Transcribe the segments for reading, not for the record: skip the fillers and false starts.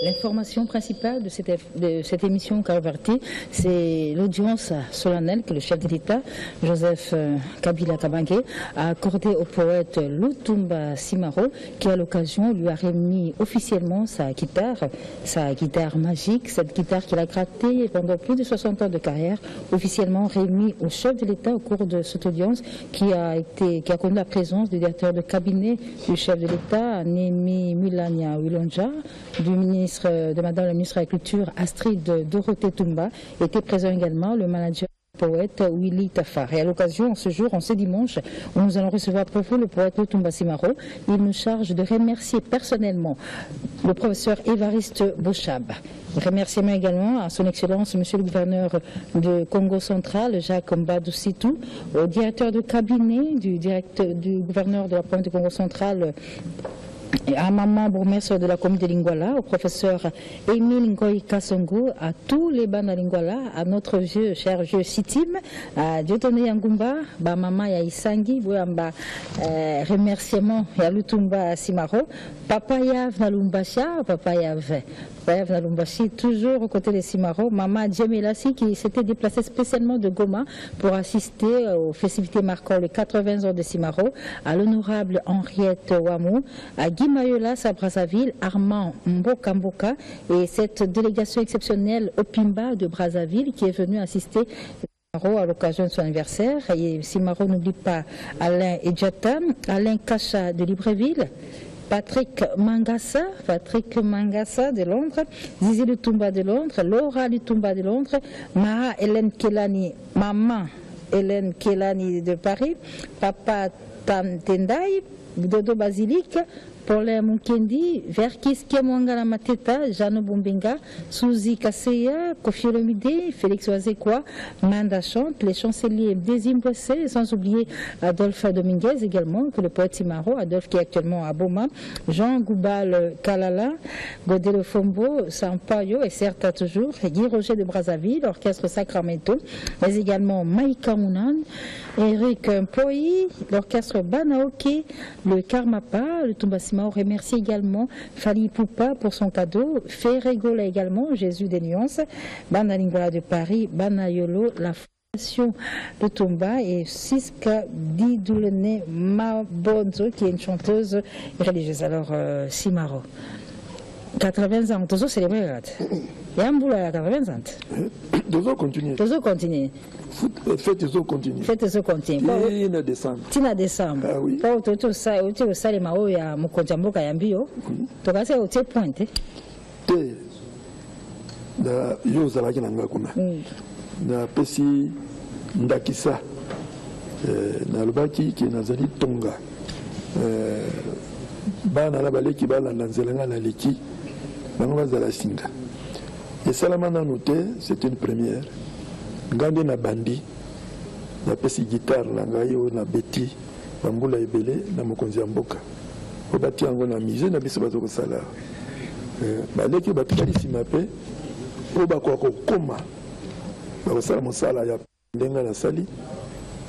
L'information principale de cette émission Calvarti, c'est l'audience solennelle que le chef de l'État, Joseph Kabila Kabange, a accordée au poète Lutumba Simaro, qui à l'occasion lui a remis officiellement sa guitare magique, cette guitare qu'il a grattée pendant plus de 60 ans de carrière, officiellement remis au chef de l'État au cours de cette audience qui a connu la présence du directeur de cabinet du chef de l'État, Némi Mulania Wilonja, de Madame la ministre de la Culture Astrid Dorothée Tumba, était présent également le manager poète Willy Tafar. Et à l'occasion, ce jour, en ce dimanche, où nous allons recevoir pour vous le poète Lutumba Simaro, il nous charge de remercier personnellement le professeur Évariste Bochab. Remerciements également à son Excellence, Monsieur le gouverneur de Congo central, Jacques Mbadou Sitou, au directeur de cabinet du gouverneur de la province de Congo central, à maman bourgmestre de la commune de Lingwala, au professeur Émile Ngoï Kassongo, à tous les bandes à Lingwala, à notre cher vieux Sitim, à Dieudonné Yangumba, à maman Yaïsangi, remerciements à Lutumba Simaro, Papa Yav Nalumbasha, Papa Yav Nalumbashi, toujours aux côtés de Simaro, maman Djemelassi qui s'était déplacée spécialement de Goma pour assister aux festivités marquant les 80 ans de Simaro, à l'honorable Henriette Wamou, à Guy Mayolas à Brazzaville, Armand Mboka Mboka et cette délégation exceptionnelle Opimba de Brazzaville qui est venue assister à l'occasion de son anniversaire. Et Simaro n'oublie pas Alain Edjata, Alain Kacha de Libreville, Patrick Mangassa de Londres, Zizi Lutumba de Londres, Laura Lutumba de Londres, Maha Hélène Kelani, Maman Hélène Kelani de Paris, Papa Tam Tendai, Dodo Basilique, Paulin Mukendi, Verkis Kemwangala Mateta, Jano Bombinga, Suzy Kaseya, Kofi Olomide, Félix Oazekwa, Manda Chante, les chanceliers Désimboissé, sans oublier Adolphe Dominguez également, que le poète Simaro, Adolphe qui est actuellement à Boma, Jean Goubal Kalala, Godelo Fombo, Sampaio et certes toujours, Guy Roger de Brazzaville, l'orchestre Sacramento, mais également Maïka Mounan, Eric Poi, l'orchestre Banaoke, le Karmapa, le Lutumba Simaro remercie également Fali Poupa pour son cadeau, Ferregola également, Jésus des Nuances, Bana Lingwala de Paris, Bana Yolo, la Fondation Lutumba et Siska Didoulene Mabonzo qui est une chanteuse religieuse. Alors Simaro, 80 ans, toujours célébré, il y a un boulot à 80 ans. Toujours continuer. Toujours continuer. Faites toujours continuer. Faites toujours continuer. Tina décembre. Tina décembre. Ah oui. Pour tout ça, au tir ça les mao ya mukonjamboka ya mbio. To ka se au tir pointe. Te da yo zalaki na ngakuna. Na pesi ndakisa. Na lubaki ki nazali tonga. Bana la baleki bala nanzelanga na leki. Bango bazala singa. Et Salamana noté, c'est une première. Ngande na bandi, na pesi guitare na ngayo na beti, bambula ebele na mokonzi mboka. Obati yango na mise na biso bazo ko sala. Baleki batikali simape, oba ko koma. Ba sala mosala ya ndenga na sali,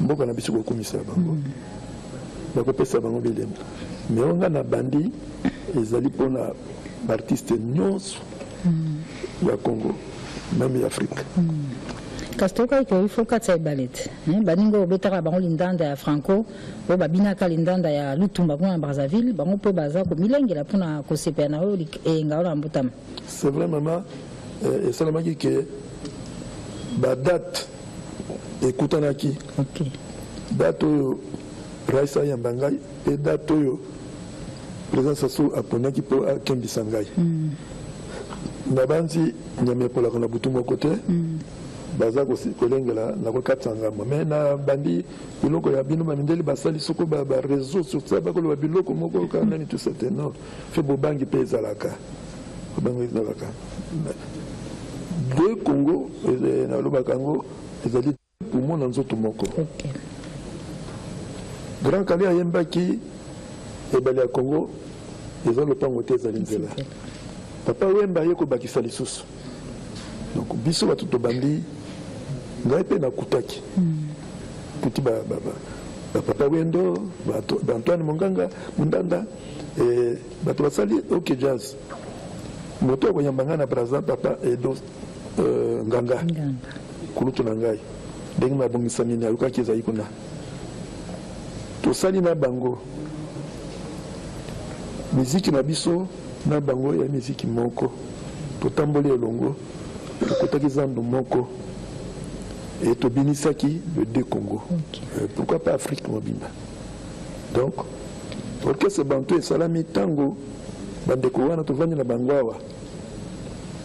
mboka na biso ko komisa bango. Ba ko pesa bango belem. Mais on a na bandi ezali pona artiste nyonso. Ya Congo, même Afrique. Kastoka il faut que ça balette. Baningo betara bango lindanda ya Franco, o babinaka lindanda ya Lutumba kwa Brazzaville, bango pe baza ko milengela pona ko sepena o e ngaola mbutama. C'est vraiment et seulement que ba date ekutanaki. OK. Date Raisa Yambangai et date yo présence aso aponaki po akembisangai. Nabanzi nyame pola kana butumo côté baza ko kolengela na ko katsanga mais na bandi biloko ya bino bandeli basali soko ba réseau sur ça ba ko lo biloko moko kana ni tout ça non fait bobangi pesa laka bobangi zalaka de Congo na lo bakango ezali pour mon nzoto moko grand kali ayembaki e bali ya Congo ezalo pango tezali nzela papa wemba yeko bakisa lisusu donc biso batu to bandi ngai pe na kutaki kuti ba papa wendo ba Antoine Monganga Mundanda et batu basali OK jazz moto ko yambanga na braza papa edo nganga kulutu na ngai ndenge mabongisa nini alukaki ezali kuna tosali na bango miziki na biso na bango ya miziki moko totamboli elongo tokotaki zando moko et tobinisaki le deux Congo. Pourquoi pas Afrique mobimba? Donc orchestre bantu esalami tango bandeko wana tovandi na bango awa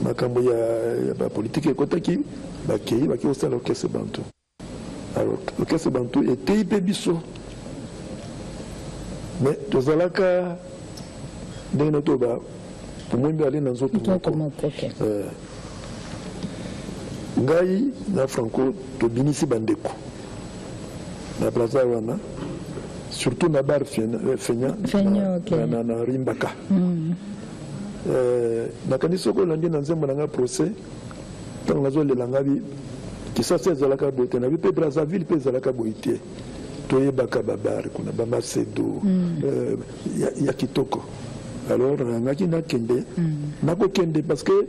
makambo ya bapolitike ekotaki bakei baki osala orchestre bantu. Alors orchestre bantu etei mpe biso mais tozalaka ndenge na toba pomwembe ale na nzoto moko ngai na Franco tobinisi bandeko na plaza wana surtout na bar fenya na rimbaka nakanisi soko olandi na nzembo na nga procès ntango nazolela ngabi kisasa ezalaka boye te nabi mpe Brazzaville mpe ezalaka boye te toyebaka babare kuna bamacedo ya kitoko. Alors nangaki nakende nakokende parce que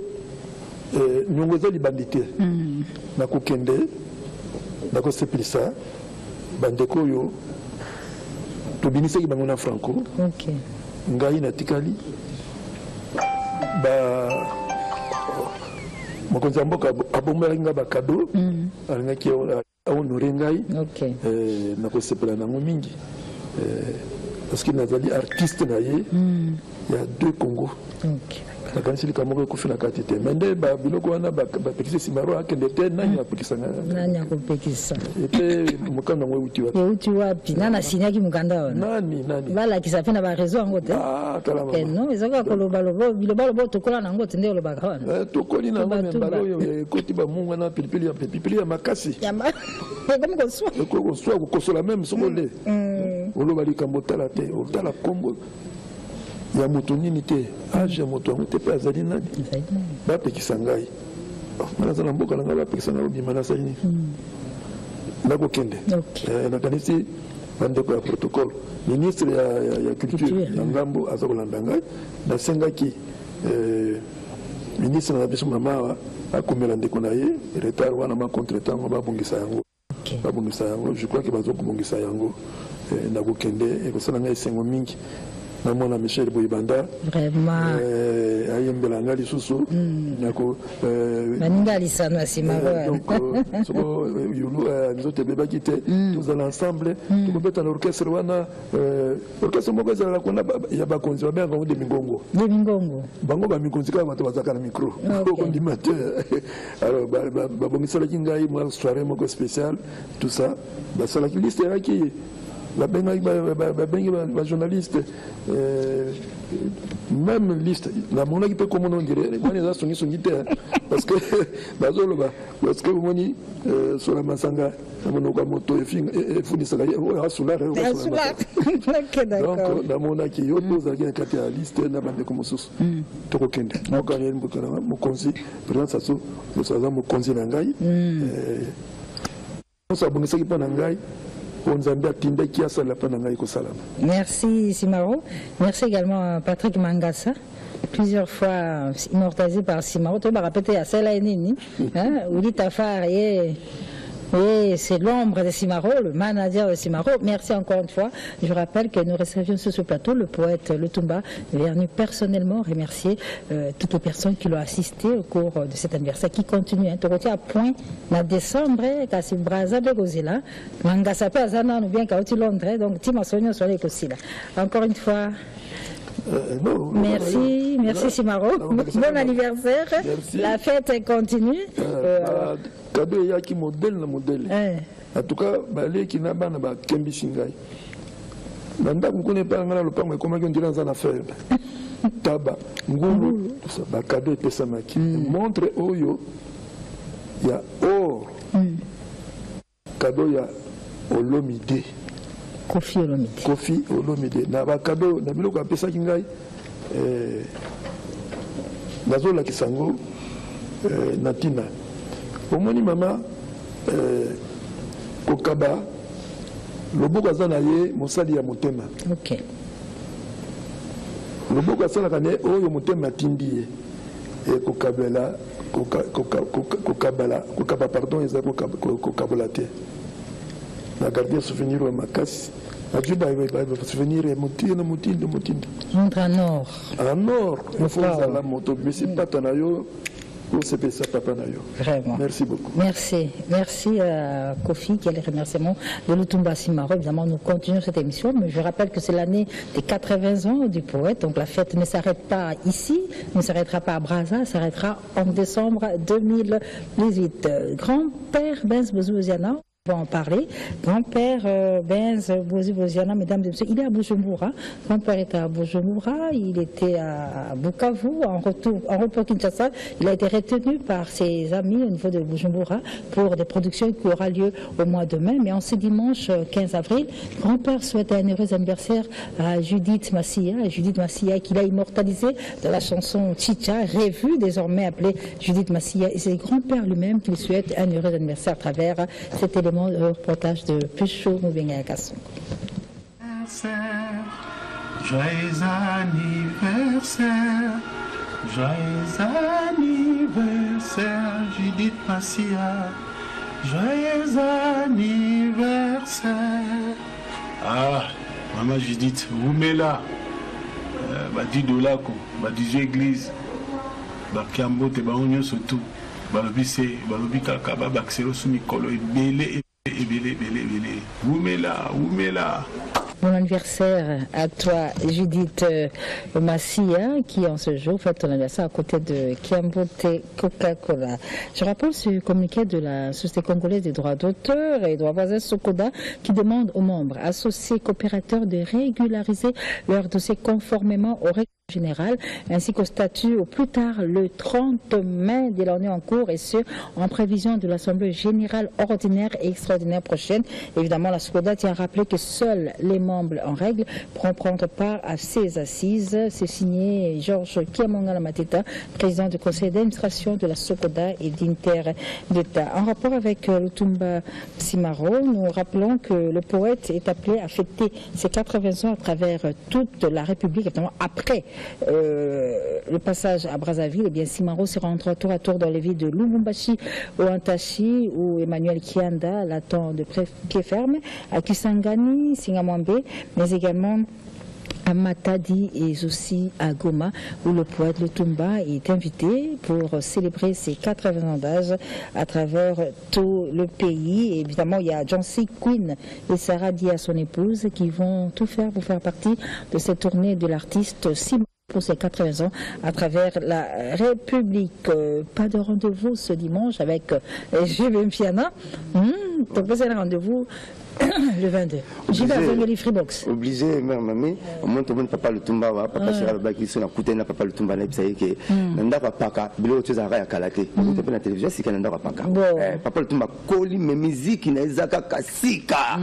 nyongo ezali bandi te nakokende nakosepelisa bandeko oyo tobinisaki bango na Franco ngai natikali mokonzi ya mboka abomelaki nga bakado alingaki ahonore ngai nakosepela nango mingi parce que nazali artiste na ye ya deux Congo nakanisi likambo ekufi na kati te mais nde biloko wana bapekisa Simaro akende te nani akopekisa epe mokanda yango euti wapi nani asinyaki mokanda wana nani balakisa mpe na bareseau yango te no ezaka kolobaloba bilobaloba tokola nango te nde olobaka wana tokoli nango me mbala oyo ekoti bamunga na pilipili ya makasi ekokoswa kokosola meme soko le oloba likambo otala te otala kombo ya moto nini te age ya moto yango te mpe azali nani bapekisa ngai naza na mboka na ngai bapekisa ngai obima nasali nini nakokende nakanisi bandeko ya protocole ministre ya culture ya ngambo aza kolanda ngai nasengaki ministre na biso mama awa akomela ndeko na ye retard wana macontretango babongisa yango je crois ke bazokobongisa yango nakokende ekosala ngai esengo mingi namona Michel Boyibanda vraiment ayembela nga lisusu nako baninga lisano ya Simaro donc soko yulu nzote bebaki te tozala ensemble tokobeta na orchestre wana orchestre moko ezala kuna ya bakonzi babenga ngo de mingongo bango bamikonzi kaka bato bazaka na micro okondima te alors babongisalaki ngai mwa soirée moko spéciale tout ça basalaki liste yaki babengi bajournaliste même liste namonaki mpe komona ondire mwana eza songisongi te parce que bazoloba parce que omoni sola masanga na monoko ya moto efundisaka oyo asolare donc namonaki yo mpe ozalaki na kati ya liste na bandeko mosusu tokokende mokonzi président saso aza mokonzi na ngai oso abongisaki mpo na ngai. Merci Simaro. Merci également à Patrick Mangassa, plusieurs fois immortalisé par Simaro. Tu vas répéter à celle-là, Ouli Tafar, et c'est l'ombre de Simaro, le manager de Simaro. Merci encore une fois. Je rappelle que nous recevions sur ce plateau le poète Lutumba, venu personnellement remercier toutes les personnes qui l'ont assisté au cours de cet anniversaire qui continue. Tu retiens à point en décembre, quand c'est Braza de Gozela, Mangasa Pazana, ou bien quand tu Londres, donc Tima Sonio Soleil aussi là. Encore une fois. Merci Simaro. Bon anniversaire. Merci. La fête continue. Cadeau yaki modèle na modèle. En tout cas, balé qui n'a pas na ba kembi singai. Nanda mukone pa ngana lopango ekoma ki ndira za na faire. Taba ngulu ça ba cadeau pesa maki. Montre oyo ya or. Cadeau ya Olomide. Kofi Olomide. Na ba cadeau na biloko apesa ki ngai nazola kisango natina. Omoni mama kokaba loboko azana ye mosali ya motema. OK. Loboko asala kane oyo motema tindi ye. et kokabela kokaba pardon eza kokabola te na garder souvenir wa makasi adieu ba souvenir et motinda montre en or il faut la moto mais c'est pas ton ayo. Vraiment. Merci beaucoup. Merci à Kofi qui a les remerciements de Lutumba Simaro. Évidemment, nous continuons cette émission, mais je rappelle que c'est l'année des 80 ans du poète, donc la fête ne s'arrête pas ici, ne s'arrêtera pas à Brazza, s'arrêtera en décembre 2018. Grand-père Benz Bouzouziana, on va en parler. Grand-père Benz Bouzouziana, mesdames et messieurs, il est à Bujumbura. Grand-père était à Bujumbura, il était à Bukavu, en retour Kinshasa. Il a été retenu par ses amis au niveau de Bujumbura pour des productions qui aura lieu au mois de mai. Mais en ce dimanche 15 avril, grand-père souhaite un heureux anniversaire à Judith Massia qu'il a immortalisé de la chanson Chicha, revue désormais appelée Judith Massia. Et c'est grand-père lui-même qui lui souhaite un heureux anniversaire à travers cet élément le reportage de Pucho Moubenga Kasson. Joyeux anniversaire, Judith Massia, joyeux anniversaire. Ah, maman Judith, vous mettez là, $10, $10 église, Kiambo, te baonyo surtout, balobise, balobikaka, babaxero sous Mikolo, belé. Oumela. Bon anniversaire à toi, Judith Massia, qui en ce jour fête ton anniversaire à côté de Kiambote Coca-Cola. Je rappelle ce communiqué de la Société congolaise des droits d'auteur et droits voisins Sokoda qui demande aux membres associés coopérateurs de régulariser leur dossier conformément aux règles générales ainsi qu'au statut au plus tard le 30 mai de l'année en cours et ce en prévision de l'Assemblée générale ordinaire et extraordinaire prochaine. Évidemment, la Sokoda tient à rappeler que seuls les membres en règle pourront prendre part à ces assises. C'est signé Georges Kiamongala Mateta, président du conseil d'administration de la Sokoda et d'Inter d'État. En rapport avec Lutumba Simaro, nous rappelons que le poète est appelé à fêter ses 80 ans à travers toute la République, notamment après le passage à Brazzaville. Eh bien, Simaro se rendra tour à tour dans les villes de Lubumbashi, Ouantashi, où Emmanuel Kianda l'attend de pied ferme, à Kisangani, Singamwambe, mais également à Matadi et aussi à Goma, où le poète Lutumba est invité pour célébrer ses 80 ans d'âge à travers tout le pays. Et évidemment, il y a Jancy Queen et Sarah Dia, son épouse, qui vont tout faire pour faire partie de cette tournée de l'artiste Simaro pour ses 80 ans à travers la République. Pas de rendez-vous ce dimanche avec JB Mfiana. Donc, c'est un rendez-vous le 22. J'y vais avec les Freebox. Obligé, mère, mamie. Au moins, tout le monde papa Lutumba, papa Chira Baki, son accouté n'a papa Lutumba, n'a pas que Nanda Paka, Bilo, tu as à Kalate. Vous êtes la télévision, c'est Nanda Paka. Papa Lutumba, Koli, mes musiques, Nezaka, Kasika.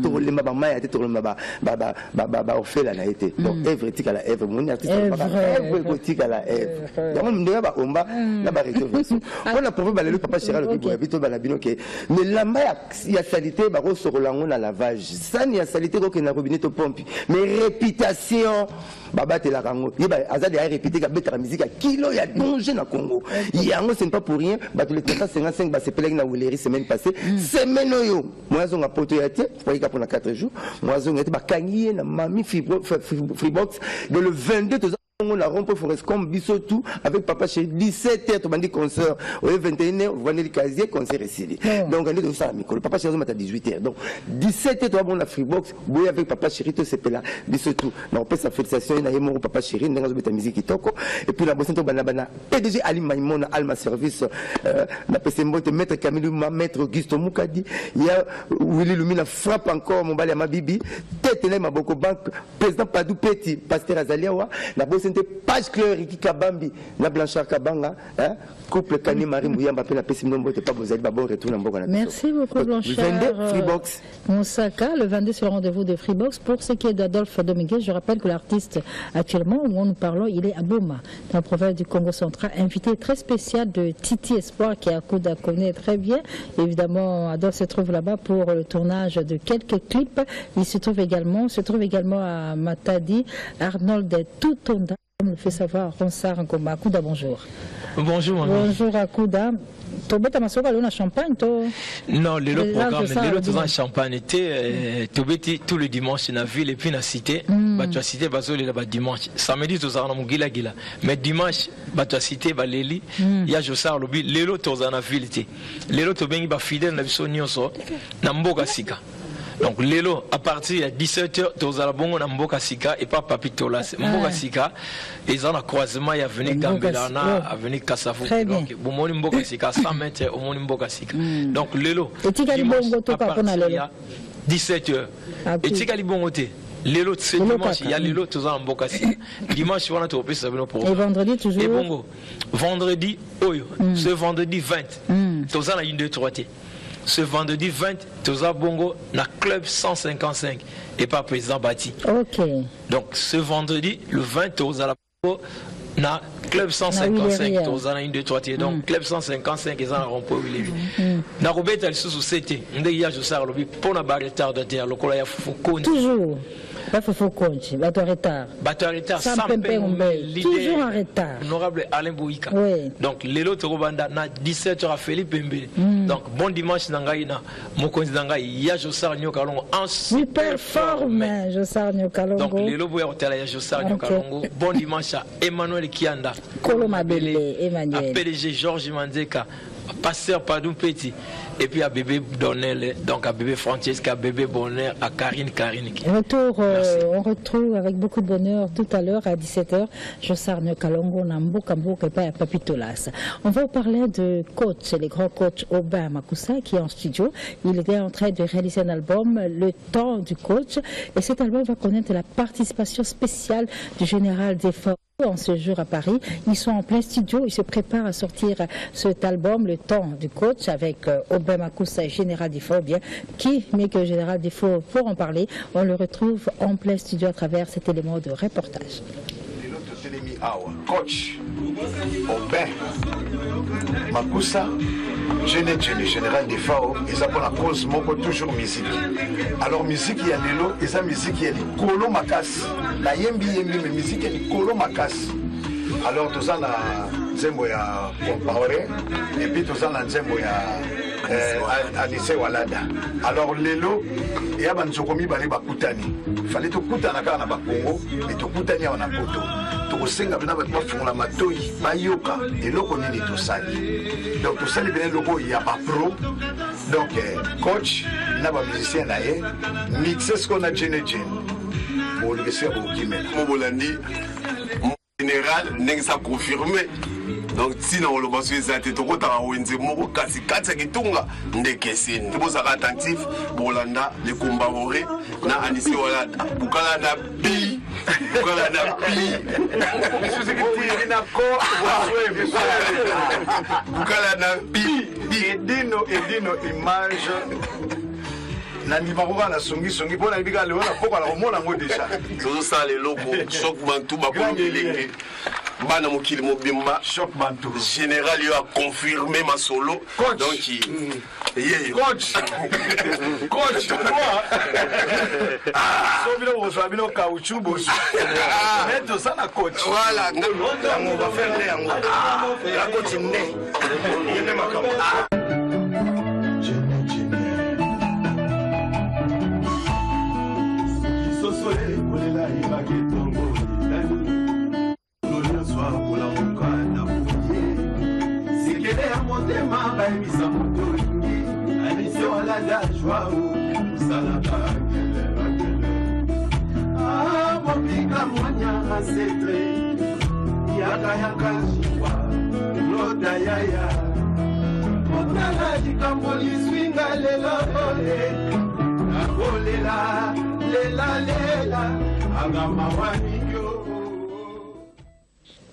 Tout le Mabama, tout le Maba, Baba, fait la naïté. Donc, Èvre, tika la Èvre, mon artiste, Èvre, tika la Èvre. Donc, on me dit, Omba, la barrière. On a prouvé, le papa Chira, le Bito, Balabino, mais la maille, il y a salité, Baro, sur la on a lavage ça n'y a salité qu'on a robinet au pompe mais réputation baba te la rango il va azali a répété que la musique à kilo il y a danger na Congo il y a un c'est pas pour rien bah tous les 55 bah c'est pelé na Wuleri semaine passée semaine yo moi on a poto ya tie pour y pour 4 jours moi on était bah kangié na mami Freebox de le 22 on a rompu Forest comme Bissotou avec papa chez 17h tu m'as dit concert au 21h vous venez le casier concert ici donc on est dans ça le papa chez nous à 18h donc 17h tu as bon la Freebox boy avec papa chéri tout c'est là Bissotou na on peut sa félicitation na yemo papa chéri ndanga zo beta musique kitoko et puis la bosse to bana PDG Ali Maimona Alma Service na PC Mbote maître Camille maître Augusto Mukadi il y a Willy Lumina frappe encore mon bali à ma bibi tête na Maboko Bank président Padou Petit pasteur Azaliawa la bosse c'était page claire qui kabambi na Blanchard Kabanga couple Kani Marie Mouyamba pe na pesi nombo te pas bozali ba bon retour na mboko na. Merci beaucoup Blanchard. Le 22 Freebox Moussaka, le 22 c'est le rendez-vous de Freebox. Pour ce qui est d'Adolphe Dominguez, je rappelle que l'artiste actuellement où nous parlons, il est à Boma, dans la province du Congo central, invité très spécial de Titi Espoir qui a Kouda connaît très bien. Évidemment, Adolphe se trouve là-bas pour le tournage de quelques clips. Il se trouve également à Matadi, Arnold Toutonda. Comme le fait savoir Ronsard Ngoma. Akouda, bonjour. Bonjour, maman. Bonjour, Akouda. Tu as champagne? Non, le programme, tu as champagne. Tu tous les dimanches dans la ville et puis dans la cité. Tu as cité dimanche. Samedi, tu as Mugila Gila. Mais dimanche, tu as cité Baléli. Il y a Jossar Lobi. Lélo, tu as dans la ville. Lélo, tu as fidèle dans la ville. Tu as Mboga Sika. Donc, Lélo, à partir de 17h, tu as bon dans Mboka Sika et pas Papitolas. Mboka Sika, ils ont un croisement, il y a venu Gambelana, il y a venu Kassafou. Donc, bon, Mboka Sika, 100 mètres au monde Mboka Sika. Donc, Lélo, à partir de 17h. Et tu as bon côté. Lélo, c'est dimanche, il y a Lélo, tu as Mboka Sika. Dimanche, on a trouvé ça. Et vendredi, toujours. Et bon, vendredi, ce vendredi 20, tu as une 2 3 T. Ce vendredi 20, Toza Bongo, na club 155 et pas président Bati. Ok. Donc ce vendredi, le 20, Toza la Bongo, na club 155, Toza na une 2 3 tiers. Donc club 155 ils en ont rempli Willy. Na Robert sous c'était, ndé ya Jossar lobi pour na ba retard de terre, le kola ya Foucault. Toujours. Pas faut compter, bateau en retard. Bateau en retard, toujours en retard. Honorable Alain Bouika. Oui. Donc, l'élo Torobanda, na 17h à Félix Pembe. Donc, bon dimanche, Nangaïna, Mokonzi Nangaï, ya Jossar Nyokalongo, en super forme. Jossar Nyokalongo. Donc, l'élo Bouya Hôtel, ya Jossar Nyokalongo. Bon dimanche à Emmanuel Kianda. Kolomabele, Emmanuel. À PDG Georges Mandeka. Pasteur Padou Petit, et puis à bébé Donnel, donc à bébé Francesca, à bébé Bonheur, à Karine. Retour, on retrouve avec beaucoup de bonheur tout à l'heure à 17h, Jossar Nyokalongo, Nambo, Kambo, et Papitolas. On va vous parler de coach, le grand coach Aubin Makoussa qui est en studio. Il est en train de réaliser un album, Le Temps du Coach, et cet album va connaître la participation spéciale du général Desforges. En ce jour à Paris, ils sont en plein studio, ils se préparent à sortir cet album, Le Temps du Coach, avec Aubin Makoussa et Général Desforges. Bien, qui mieux que Général Desforges pour en parler? On le retrouve en plein studio à travers cet élément de reportage. Coach Aubin Makoussa, Général Desforges, ils ont pour la cause moko toujours musique. Alors musique il y a l'élo, et musique il y a les colo makas. La yembi mais musique il y a colo makas. Alors tout ça na nzembo ya Compaoré et puis tout ça na nzembo ya Alice Walada. Alors l'élo il y a banzokomi bale bakutani. Fallait to kutana kaka na bakongo et to kutani wana poto. Tokosenga bina bato bafungola matoi bayoka eloko nini tosali. Donc tosali bina eloko ya ba pro. Donc coach na ba musicien na ye mixer ce qu'on a Jenny. Pour le laisser au Kimel. Mon Bolandi général n'est pas confirmé. Donc si on le passe sur cette toko ta wenze moko kasi katsa kitunga ndekesini. Tu bosa attentif Bolanda le combat oré na Anissé Walada. Bukala na pi. Bukala na pi. Monsieur secrétaire na ko Bukala na pi. Edino image Nandi Marouba na songi pour la biga le na poko la omona ngo déjà. Tout ça les locaux choc bantou ba ko meleke. Bana mokili mobimba choc bantou. Général il a confirmé ma solo. Coach. Donc coach. Coach toi. Sobino osabino caoutchouc bosu. Mais tout ça na coach. Voilà, on va faire les yango. La coach né. Il n'est pas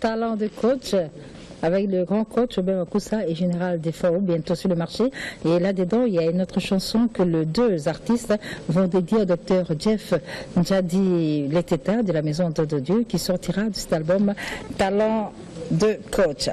Talent de coach avec le grand coach Aubin Makoussa et Général Desforges bientôt sur le marché. Et là-dedans, il y a une autre chanson que les deux artistes vont dédier au docteur Jeff Njadi Leteta de la Maison de Dieu qui sortira de cet album Talent de coach.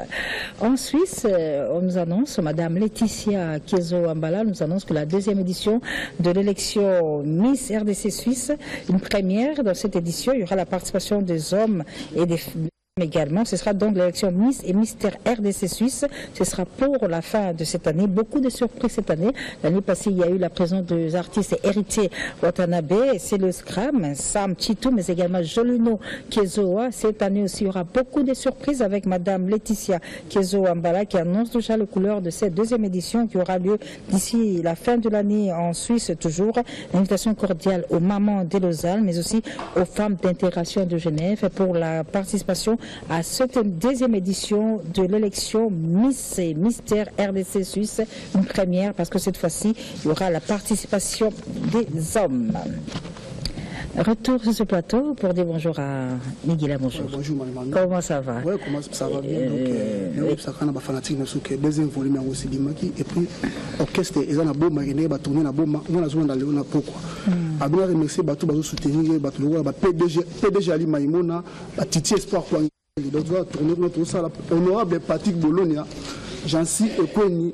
En Suisse, on nous annonce, Madame Laetitia Kiezo-Ambala nous annonce que la deuxième édition de l'élection Miss RDC Suisse, une première dans cette édition, il y aura la participation des hommes et des femmes Également, ce sera donc l'élection Miss et Mister RDC Suisse. Ce sera pour la fin de cette année. Beaucoup de surprises cette année. L'année passée, il y a eu la présence des artistes héritiers Watanabe, c'est le Scram, Sam Chitou, mais également Jolino Kezoa. Cette année aussi, il y aura beaucoup de surprises avec Madame Laetitia Kezoa Mbala qui annonce déjà les couleurs de cette deuxième édition qui aura lieu d'ici la fin de l'année en Suisse toujours. L'invitation cordiale aux mamans de Lausanne, mais aussi aux femmes d'intégration de Genève pour la participation à cette deuxième édition de l'élection Miss et Mister RDC Suisse, une première parce que cette fois-ci, il y aura la participation des hommes. Retour sur ce plateau pour dire bonjour à Miguel. Bonjour. Bonjour, madame. Comment ça va? Oui, comment ça va bien. Donc, ça a fanatique dans deuxième volume aussi Dimaki et puis orchestre ils ont un beau mariner va tourner na bomba on a zone dans le pourquoi. A bien remercier bateau bazo soutenir bateau le PDG Ali Maïmona Titi Espoir quoi. Donc va tourner notre salle honorable Patrick Bologna. Jansi Ekweni,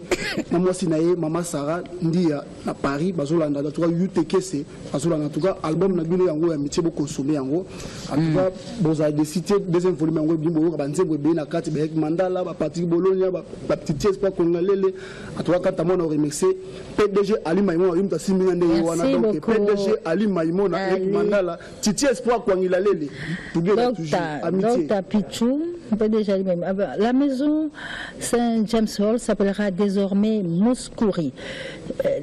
Maman Sinaye, Maman Sarah, Ndia, à Paris, Bazolanda, en tout cas, UTKC, Bazolanda, en tout cas, album Nabino Yango, un métier beaucoup consommé en gros. En tout cas, vous avez décidé, deuxième volume en gros, Bimbo, Banzebo, Béna, Kat, Mandala, Patrick Bologna, Petit Espoir, Congolais, en tout cas, quand on a remercié, PDG Ali Maïmona, il y a 6 millions d'euros, donc PDG Ali Maïmona, Mandala, Titi Espoir, Congolais, Docteur Pichou, PDG Ali Maïmona, la maison Saint-James Hall s'appellera désormais Mouskouri.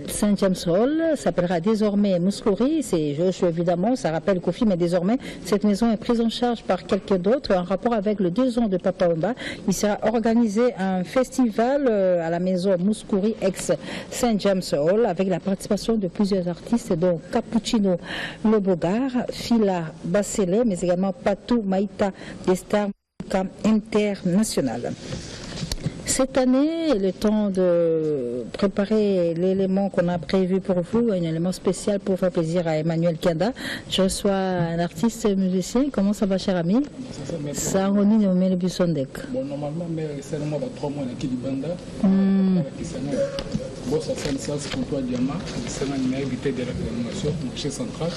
Saint-James Hall s'appellera désormais Mouskouri. C'est Joshua évidemment, ça rappelle Kofi, mais désormais cette maison est prise en charge par quelqu'un d'autre en rapport avec le 2 ans de Papa Wemba. Il sera organisé un festival à la maison Mouskouri ex Saint-James Hall avec la participation de plusieurs artistes dont Cappuccino Le Bogar, Fila Bassele, mais également Patou Maïta des stars internationales. Cette année, le temps de préparer l'élément qu'on a prévu pour vous, un élément spécial pour faire plaisir à Emmanuel Kanda. Je reçois un artiste musicien. Comment ça va, cher ami? Ça on est nommé le Bussondek. Bon, normalement, mais c'est le mois de 3 mois qui banda. Bon, ça c'est pour toi, Diamant. C'est un invité de la fédération, marché central.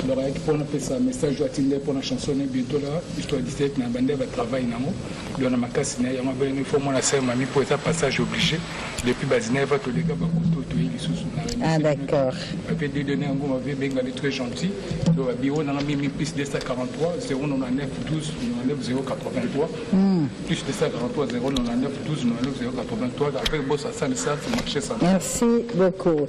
Alors, pour on fait ça, message doit être pour la chanson bientôt là. Histoire 17, na bande va travailler na mo. Donc na makasi na ya mabé il faut mon la sœur mami pour ça passage obligé. Depuis Bazina va tous les gars va tout tout il sous na. Ah d'accord. Après des données en gros avait benga très gentil. Donc la bio na mi plus 243 099 12 99 083. Plus 243 099 12 99 083. Après boss ça le marché central. Merci beaucoup.